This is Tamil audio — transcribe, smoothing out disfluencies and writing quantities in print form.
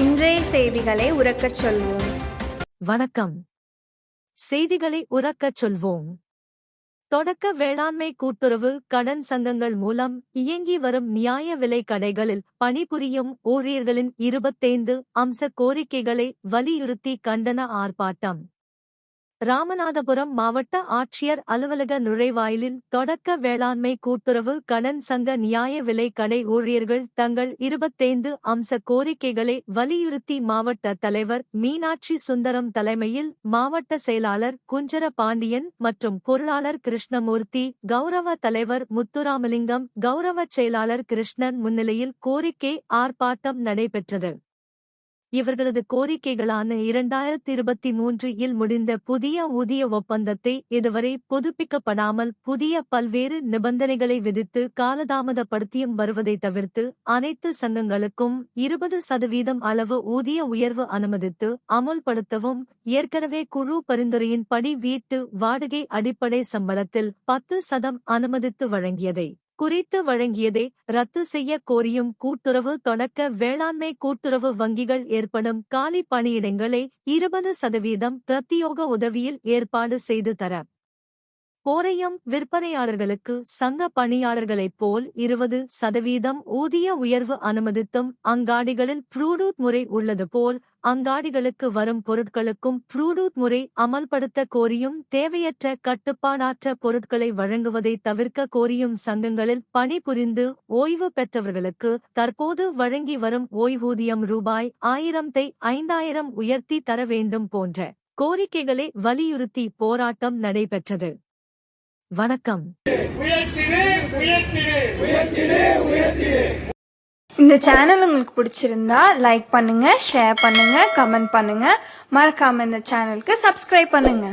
இன்றைய செய்திகளை உரக்கச் சொல்வோம். வணக்கம். செய்திகளை உரக்கச் சொல்வோம். தொடக்க வேளாண்மை கூட்டுறவு கடன் சங்கங்கள் மூலம் இயங்கி வரும் நியாய விலை கடைகளில் பணிபுரியும் ஊழியர்களின் 25 அம்ச கோரிக்கைகளை வலியுறுத்தி கண்டன ஆர்ப்பாட்டம். ராமநாதபுரம் மாவட்ட ஆட்சியர் அலுவலக நுழைவாயிலில் தொடக்க வேளாண்மை கூட்டுறவு கடன் சங்க நியாய விலை கடை ஊழியர்கள் தங்கள் 25 அம்ச கோரிக்கைகளை வலியுறுத்தி மாவட்ட தலைவர் மீனாட்சி சுந்தரம் தலைமையில் மாவட்ட செயலாளர் குஞ்சர பாண்டியன் மற்றும் பொருளாளர் கிருஷ்ணமூர்த்தி, கௌரவ தலைவர் முத்துராமலிங்கம், கௌரவ செயலாளர் கிருஷ்ணன் முன்னிலையில் கோரிக்கை ஆர்ப்பாட்டம் நடைபெற்றது. இவர்களது கோரிக்கைகளான 2023 முடிந்த புதிய ஊதிய ஒப்பந்தத்தை இதுவரை புதுப்பிக்கப்படாமல் புதிய பல்வேறு நிபந்தனைகளை விதித்து காலதாமதப்படுத்தியும் வருவதை தவிர்த்து அனைத்து சங்கங்களுக்கும் 20% அளவு ஊதிய உயர்வு அனுமதித்து அமுல்படுத்தவும், ஏற்கனவே குழு பரிந்துரையின்படி வீட்டு வாடகை அடிப்படை சம்பளத்தில் 10% அனுமதித்து வழங்கியதை குறித்து வழங்கியதை ரத்து செய்ய கோரியும் கூட்டுறவு தொடக்க வேளாண்மை கூட்டுறவு வங்கிகள் ஏற்படும் காலி பணியிடங்களை 20% பிரத்தியோக உதவியில் ஏற்பாடு செய்து தர கோரையும், விற்பனையாளர்களுக்கு சங்க பணியாளர்களைப் போல் 20% ஊதிய உயர்வு அனுமதித்தும், அங்காடிகளில் ப்ளூடூத் முறை உள்ளது போல் அங்காடிகளுக்கு வரும் பொருட்களுக்கும் ப்ளூடூத் முறை அமல்படுத்த கோரியும், தேவையற்ற கட்டுப்பாடற்ற பொருட்களை வழங்குவதை தவிர்க்க கோரியும், சங்கங்களில் பணிபுரிந்து ஓய்வு பெற்றவர்களுக்கு தற்போது வழங்கி வரும் ஓய்வூதியம் ரூ.1000 5000 உயர்த்தி தர வேண்டும் போன்ற கோரிக்கைகளை வலியுறுத்தி போராட்டம் நடைபெற்றது. வணக்கம். இந்த சேனல் உங்களுக்கு பிடிச்சிருந்தா லைக் பண்ணுங்க, ஷேர் பண்ணுங்க, கமெண்ட் பண்ணுங்க. மறக்காம இந்த சேனலுக்கு சப்ஸ்கிரைப் பண்ணுங்க.